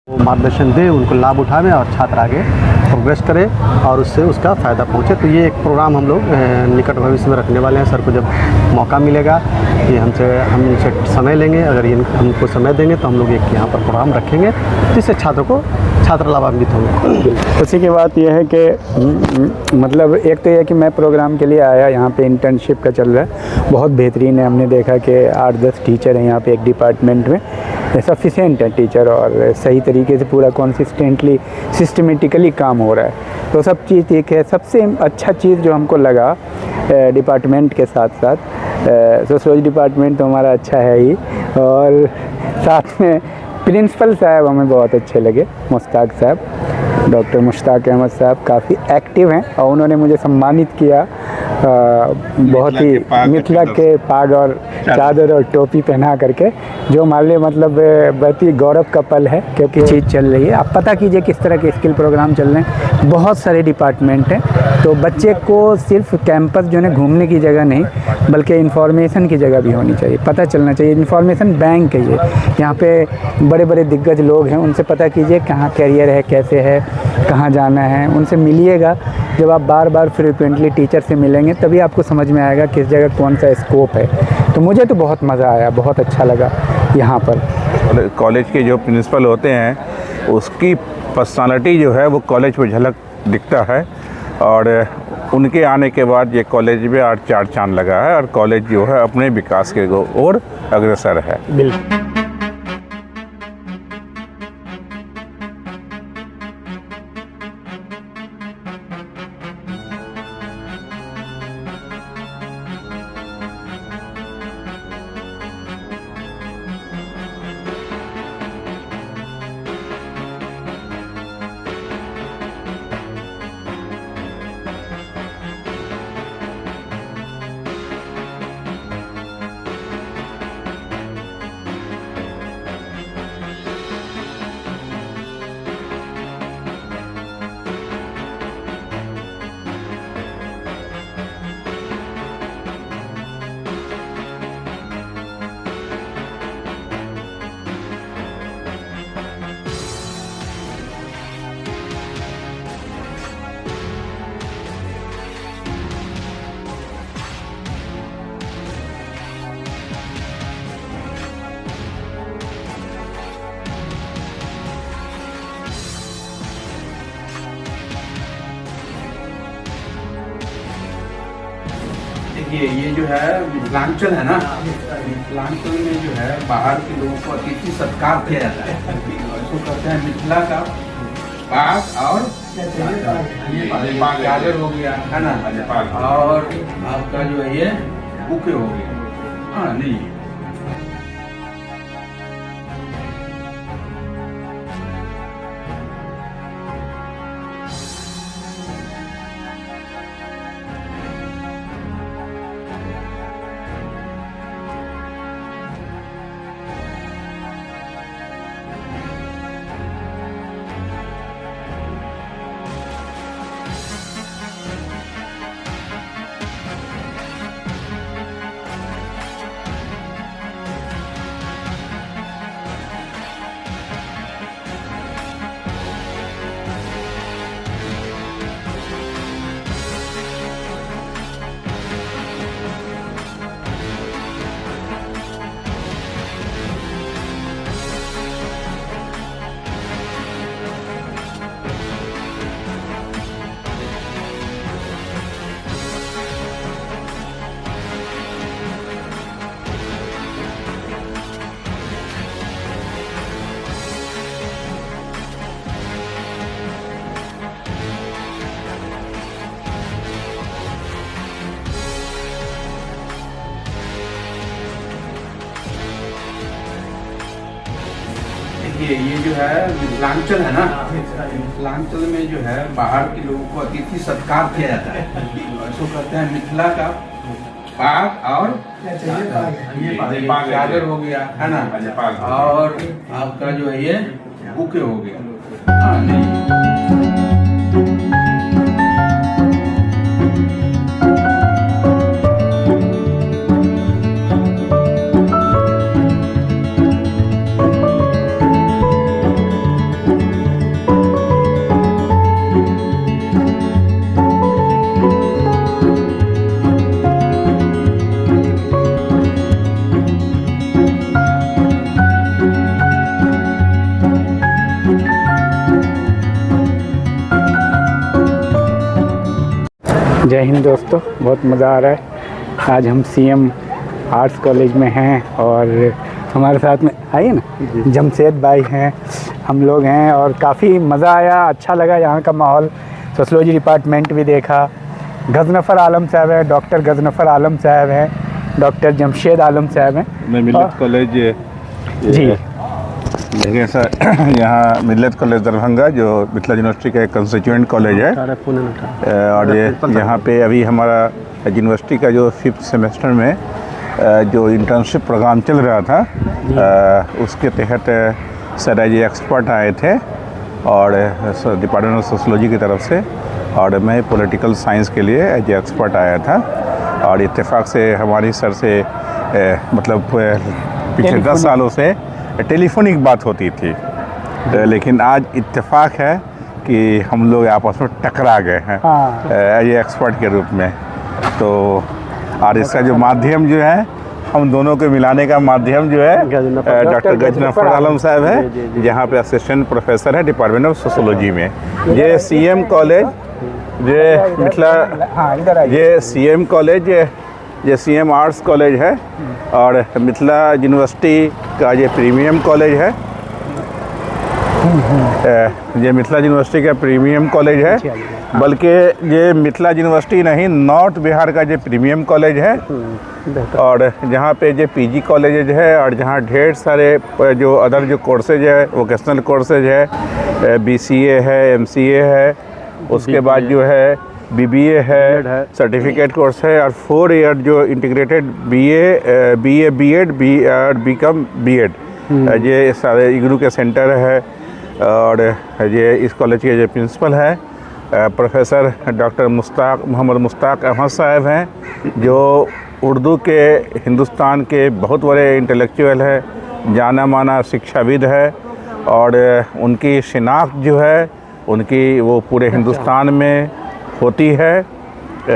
मार्गदर्शन दें, उनको लाभ उठावें और छात्र आगे प्रोग्रेस करें और उससे उसका फ़ायदा पहुँचे। तो ये एक प्रोग्राम हम लोग निकट भविष्य में रखने वाले हैं। सर को जब मौका मिलेगा ये हम इनसे समय लेंगे, अगर ये हमको समय देंगे तो हम लोग एक यहाँ पर प्रोग्राम रखेंगे जिससे छात्र लाभान्वित होंगे। उसी की बात यह है कि मतलब एक तो यह कि मैं प्रोग्राम के लिए आया, यहाँ पे इंटर्नशिप का चल रहा है, बहुत बेहतरीन है। हमने देखा कि 8-10 टीचर हैं यहाँ पे एक डिपार्टमेंट में, सफिशेंट है टीचर और सही तरीके से पूरा कंसिस्टेंटली सिस्टमेटिकली काम हो रहा है। तो सब चीज़ ठीक है। सबसे अच्छा चीज़ जो हमको लगा डिपार्टमेंट के साथ साथ सोशलॉजी डिपार्टमेंट तो हमारा अच्छा है ही, और साथ में प्रिंसिपल साहब हमें बहुत अच्छे लगे। मुश्ताक साहब, डॉक्टर मुश्ताक अहमद साहब काफ़ी एक्टिव हैं और उन्होंने मुझे सम्मानित किया बहुत ही मिथिला के पाग और चादर और टोपी पहना करके, जो हमारे लिए मतलब बहुत ही गौरव का पल है, क्योंकि चीज़ चल रही है। आप पता कीजिए किस तरह के स्किल प्रोग्राम चल रहे हैं, बहुत सारे डिपार्टमेंट हैं। तो बच्चे को सिर्फ कैंपस जो है घूमने की जगह नहीं, बल्कि इन्फॉर्मेशन की जगह भी होनी चाहिए, पता चलना चाहिए। इन्फॉर्मेशन बैंक है ये, यहाँ पे बड़े बड़े दिग्गज लोग हैं, उनसे पता कीजिए कहाँ कैरियर है, कैसे है, कहाँ जाना है, उनसे मिलिएगा। जब आप बार बार फ्रिक्वेंटली टीचर से मिलेंगे तभी आपको समझ में आएगा किस जगह कौन सा स्कोप है। तो मुझे तो बहुत मज़ा आया, बहुत अच्छा लगा यहाँ पर। कॉलेज के जो प्रिंसिपल होते हैं उसकी पर्सनालिटी जो है वो कॉलेज में झलक दिखता है, और उनके आने के बाद ये कॉलेज में 8 चांद लगा है और कॉलेज जो है अपने विकास के ओर अग्रसर है। बिल्कुल। ये जो है मिथिलांचल है ना, मिथिलांचल में जो है बाहर के लोगों को अतिथि सत्कार किया जाता है। इसको कहते हैं मिथिला का पाग और गाजर हो गया है ना, और आपका जो है ये बुके हो गया। हाँ नहीं, ये जो है मिथिलांचल है ना, मिथिलांचल में जो है बाहर के लोगों को अतिथि सत्कार किया जाता है। इसको कहते हैं मिथिला का पाग और गाजर हो गया है ना, और आपका जो है ये बुके हो गया। हाँ नहीं, जय हिंद दोस्तों, बहुत मज़ा आ रहा है। आज हम सीएम आर्ट्स कॉलेज में हैं और हमारे साथ में आइए ना जमशेद भाई हैं, हम लोग हैं और काफ़ी मज़ा आया, अच्छा लगा यहाँ का माहौल। सोशलॉजी डिपार्टमेंट भी देखा। गजनफ़र आलम साहब हैं, डॉक्टर गजनफ़र आलम साहब हैं, डॉक्टर जमशेद आलम साहब हैं। मैं मिल्लत कॉलेज जी देखिए सर, यहाँ मिल्लत कॉलेज दरभंगा जो मिथिला यूनिवर्सिटी का एक कंस्टिट्यूएंट कॉलेज है, और ये यहाँ पे अभी हमारा यूनिवर्सिटी का जो 5th सेमेस्टर में जो इंटर्नशिप प्रोग्राम चल रहा था, उसके तहत सर एज एक्सपर्ट आए थे और डिपार्टमेंट ऑफ सोशलॉजी की तरफ से, और मैं पॉलिटिकल साइंस के लिए एज एक्सपर्ट आया था। और इत्तेफाक से हमारी सर से मतलब पिछले 10 सालों से टेलीफोनिक बात होती थी, लेकिन आज इत्तेफाक है कि हम लोग आपस में टकरा गए हैं एज एक्सपर्ट के रूप में। तो और इसका जो माध्यम जो है, हम दोनों को मिलाने का माध्यम जो है डॉक्टर गजनफ़र आलम साहब है, जहाँ पे असिस्टेंट प्रोफेसर है डिपार्टमेंट ऑफ सोशोलॉजी में। ये सीएम कॉलेज, ये मिथिला, ये सीएम कॉलेज, ये सीएम आर्ट्स कॉलेज है और मिथिला यूनिवर्सिटी का ये प्रीमियम कॉलेज है। ये मिथिला यूनिवर्सिटी का प्रीमियम कॉलेज है, बल्कि ये मिथिला यूनिवर्सिटी नहीं, नॉर्थ बिहार का ये प्रीमियम कॉलेज है। और जहाँ पे ये पीजी कॉलेज है और जहाँ ढेर सारे जो अदर जो कोर्सेज है, वोकेशनल कोर्सेज है, बीसीए है, एमसीए है, उसके बाद जो है बीबीए है, सर्टिफिकेट कोर्स है, और 4 ईयर जो इंटीग्रेटेड बीए, बीएड और बीकॉम बीएड, ये सारे इग्नू के सेंटर है। और ये इस कॉलेज के जो प्रिंसिपल है प्रोफेसर डॉक्टर मोहम्मद मुश्ताक अहमद साहब हैं, जो उर्दू के हिंदुस्तान के बहुत बड़े इंटेलेक्चुअल है, जाना माना शिक्षाविद है, और उनकी शिनाख्त जो है उनकी वो पूरे हिंदुस्तान में होती है।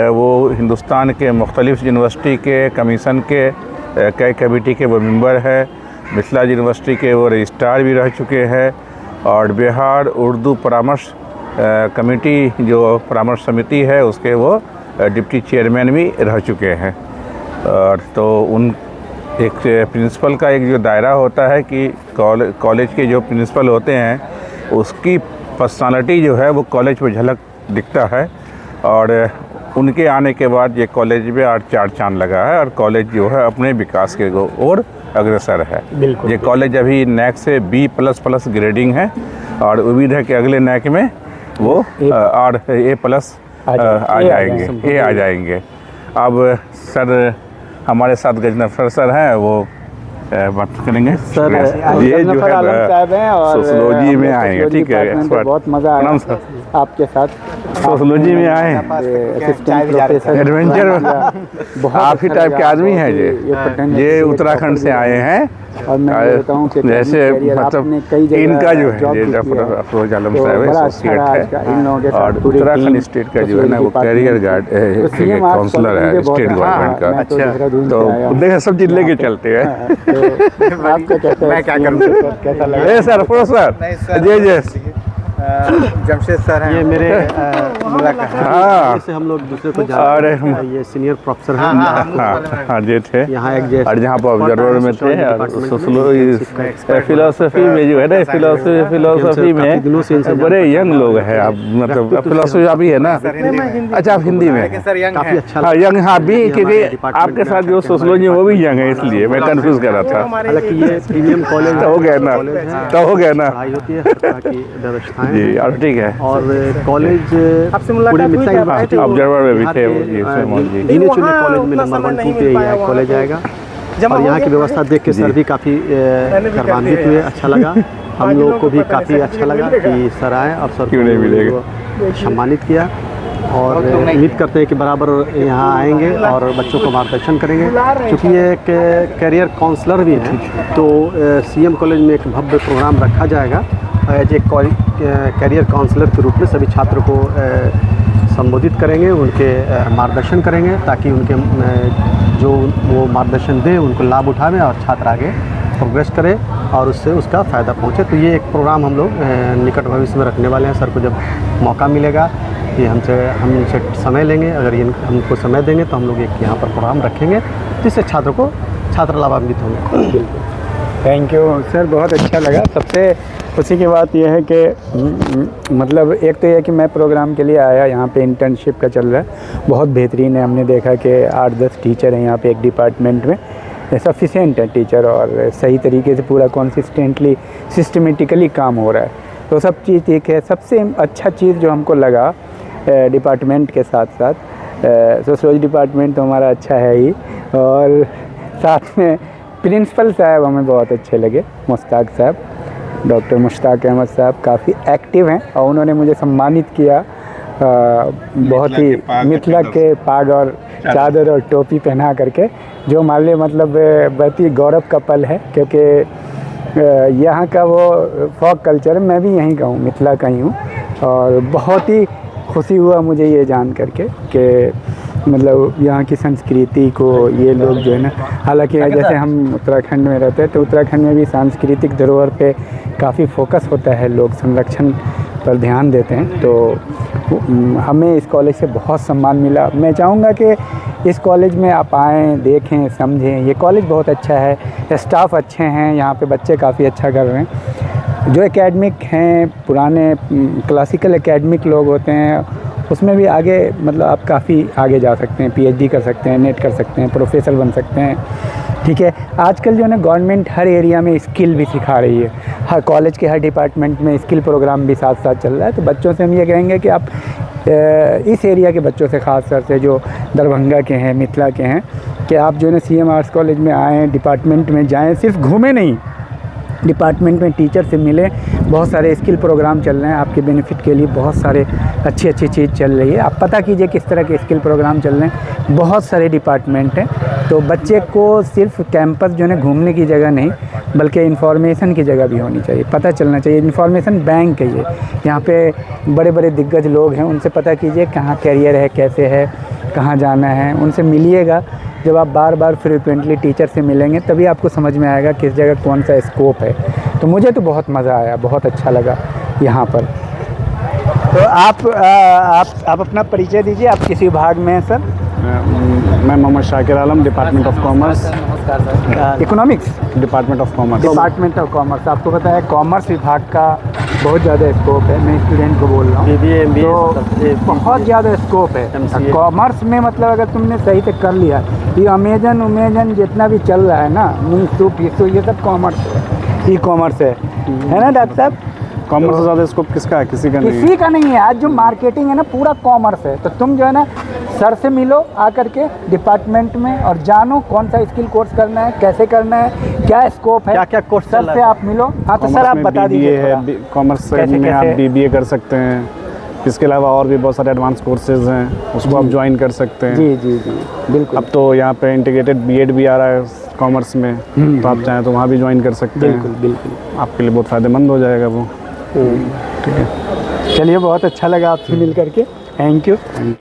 वो हिंदुस्तान के मुख्तलिफ़ यूनिवर्सिटी के कमीशन के कई कमेटी के वो मेंबर है, मिथिला यूनिवर्सिटी के वो रजिस्ट्रार भी रह चुके हैं, और बिहार उर्दू परामर्श कमेटी जो परामर्श समिति है उसके वो डिप्टी चेयरमैन भी रह चुके हैं। और तो उन एक प्रिंसिपल का एक जो दायरा होता है कि कॉलेज के जो प्रिंसिपल होते हैं उसकी पर्सनालिटी जो है वो कॉलेज में झलक दिखता है, और उनके आने के बाद ये कॉलेज में 8 चांद लगा है और कॉलेज जो है अपने विकास के ओर अग्रसर है। ये कॉलेज अभी नैक से B++ ग्रेडिंग है, और उम्मीद है कि अगले नैक में वो और A+ आ जाएंगे। अब सर हमारे साथ गजनफ़र सर हैं, वो बात करेंगे सर। ये जो है सोशलॉजी में आएंगे, ठीक है, बहुत मज़ा आया सर आपके साथ। सोशलॉजी में आए हैं, एडवेंचर आप ही टाइप के आदमी हैं। ये उत्तराखंड से आए हैं, और मैं बताऊं कि जैसे मतलब इनका जो है ये डॉक्टर अफरोज आलम साहब एसोसिएट है, और उत्तराखंड स्टेट का जो है ना वो कैरियर गार्ड काउंसलर है स्टेट गवर्नमेंट का। अच्छा, तो देखा सब चीज़ लेके चलते हैं। मैं क्या करूँ, कैसा लगा सर? अफरोज सर, जी जमशेद सर हैं, ये मेरे हाँ, इससे हम लोग दूसरे को जानते हैं। ये सीनियर प्रोफेसर हैं, हाँ जी थे यहाँ एक, और जहाँ पर ऑब्जर्वर में थे, और फिलोसफी में जो है ना, फिलोसफी में बड़े यंग लोग हैं आप, मतलब फिलोसफी आप ही है ना? अच्छा, आप हिंदी में काफ़ी अच्छा, हाँ यंग, हाँ भी, क्योंकि आपके साथ जो सोशलॉजी वो भी यंग है, इसलिए मैं कंफ्यूज कर रहा था। हालांकि ये प्रीमियम कॉलेज हो गया ना, तो हो गया ना, पढ़ाई होती है, हर तरह की व्यवस्थाएं जी, और ठीक है। और कॉलेज पूरे मिथिला यूनिवर्सिटी ऑब्जर्वर में भी थे, गिने चुने कॉलेज में नंबर 1 2 पे यह कॉलेज आएगा। और यहाँ की व्यवस्था देख के सर भी काफ़ी गर्वान्वित हुए, अच्छा लगा, हम लोग को भी काफ़ी अच्छा लगा कि सर आए और सर को सम्मानित किया। और उम्मीद करते हैं कि बराबर यहाँ आएंगे और बच्चों को मार्गदर्शन करेंगे। क्योंकि ये एक कैरियर काउंसलर भी हैं, तो सीएम कॉलेज में एक भव्य प्रोग्राम रखा जाएगा एज ए कैरियर काउंसलर के रूप में। सभी छात्रों को संबोधित करेंगे, उनके मार्गदर्शन करेंगे, ताकि उनके जो वो मार्गदर्शन दें उनको लाभ उठावें और छात्र आगे प्रोग्रेस करें और उससे उसका फ़ायदा पहुँचे। तो ये एक प्रोग्राम हम लोग निकट भविष्य में रखने वाले हैं। सर को जब मौका मिलेगा ये हम इनसे समय लेंगे। अगर ये हमको समय देंगे तो हम लोग एक यहाँ पर प्रोग्राम रखेंगे जिससे छात्र लाभान्वित होंगे। थैंक यू सर, बहुत अच्छा लगा। सबसे खुशी की बात यह है कि मतलब एक तो यह कि मैं प्रोग्राम के लिए आया, यहाँ पे इंटर्नशिप का चल रहा है, बहुत बेहतरीन है। हमने देखा कि 8-10 टीचर हैं यहाँ पे एक डिपार्टमेंट में, सफिशिएंट है टीचर और सही तरीके से पूरा कंसिस्टेंटली सिस्टमेटिकली काम हो रहा है, तो सब चीज़ ठीक है। सबसे अच्छा चीज़ जो हमको लगा डिपार्टमेंट के साथ साथ सोशलॉजी डिपार्टमेंट तो हमारा अच्छा है ही, और साथ में प्रिंसिपल साहब हमें बहुत अच्छे लगे। मुश्ताक साहब, डॉक्टर मुश्ताक अहमद साहब काफ़ी एक्टिव हैं और उन्होंने मुझे सम्मानित किया बहुत ही मिथिला के पाग और चादर और टोपी पहना करके, जो हमारे लिए मतलब बहुत ही गौरव का पल है, क्योंकि यहाँ का वो फोक कल्चर, मैं भी यहीं का हूँ, मिथिला का ही हूँ, और बहुत ही खुशी हुआ मुझे ये जान करके कि मतलब यहाँ की संस्कृति को ये लोग जो है ना, हालांकि जैसे हम उत्तराखंड में रहते हैं तो उत्तराखंड में भी सांस्कृतिक धरोहर पे काफ़ी फोकस होता है, लोग संरक्षण पर ध्यान देते हैं, तो हमें इस कॉलेज से बहुत सम्मान मिला। मैं चाहूँगा कि इस कॉलेज में आप आएँ, देखें, समझें। ये कॉलेज बहुत अच्छा है, स्टाफ अच्छे हैं, यहाँ पे बच्चे काफ़ी अच्छा कर रहे हैं। जो एकेडमिक हैं, पुराने क्लासिकल एकेडमिक लोग होते हैं, उसमें भी आगे मतलब आप काफ़ी आगे जा सकते हैं, पीएचडी कर सकते हैं, नेट कर सकते हैं, प्रोफेसर बन सकते हैं। ठीक है, आजकल जो है ना गवर्नमेंट हर एरिया में स्किल भी सिखा रही है, हर कॉलेज के हर डिपार्टमेंट में स्किल प्रोग्राम भी साथ साथ चल रहा है। तो बच्चों से हम ये कहेंगे कि आप इस एरिया के बच्चों से, ख़ास तौर से जो दरभंगा के हैं, मिथिला के हैं, कि आप जो है ना सीएम आर्ट्स कॉलेज में आएँ, डिपार्टमेंट में जाएँ, सिर्फ घूमें नहीं, डिपार्टमेंट में टीचर से मिले। बहुत सारे स्किल प्रोग्राम चल रहे हैं आपके बेनिफिट के लिए, बहुत सारे अच्छी चीज़ चल रही है। आप पता कीजिए किस तरह के स्किल प्रोग्राम चल रहे हैं, बहुत सारे डिपार्टमेंट हैं। तो बच्चे को सिर्फ कैंपस जो है घूमने की जगह नहीं, बल्कि इन्फॉर्मेशन की जगह भी होनी चाहिए, पता चलना चाहिए। इन्फॉर्मेशन बैंक है ये, यहाँ पे बड़े बड़े दिग्गज लोग हैं, उनसे पता कीजिए कहाँ कैरियर है, कैसे है, कहाँ जाना है, उनसे मिलिएगा। जब आप बार बार फ्रिक्वेंटली टीचर से मिलेंगे तभी आपको समझ में आएगा किस जगह कौन सा स्कोप है। तो मुझे तो बहुत मज़ा आया, बहुत अच्छा लगा यहाँ पर। तो आप अपना परिचय दीजिए, आप किस विभाग में हैं सर? मैं Mohammad Shakir Alam, department of commerce, economics department of commerce. Department of commerce. आपको पता है कॉमर्स विभाग का बहुत ज़्यादा स्कोप है, मैं स्टूडेंट को बोल रहा हूँ, तो बहुत ज़्यादा स्कोप है कॉमर्स में। मतलब अगर तुमने सही से कर लिया, ये अमेजन जितना भी चल रहा है ना, मीशो पीसो, ये सब कॉमर्स है, ई कॉमर्स है ना डॉक्टर साहब? कॉमर्स से ज़्यादा स्कोप किसका है? किसी का नहीं है। आज जो मार्केटिंग है ना, पूरा कॉमर्स है। तो तुम जो है ना सर से मिलो आकर के डिपार्टमेंट में और जानो कौन सा स्किल कोर्स करना है, कैसे करना है, क्या स्कोप है, क्या कोर्स सर से आप मिलो। हाँ तो सर आप बता दीजिए। कॉमर्स में आप बीबीए कर सकते हैं, इसके अलावा और भी बहुत सारे एडवांस कोर्सेज हैं, उसको आप ज्वाइन कर सकते हैं। जी जी जी बिल्कुल। अब तो यहाँ पे इंटीग्रेटेड बीएड भी आ रहा है कॉमर्स में, तो आप चाहें तो वहाँ भी ज्वाइन कर सकते हैं। बिल्कुल आपके लिए बहुत फ़ायदेमंद हो जाएगा वो। ठीक है, चलिए, बहुत अच्छा लगा आपसे मिल करके। Thank you.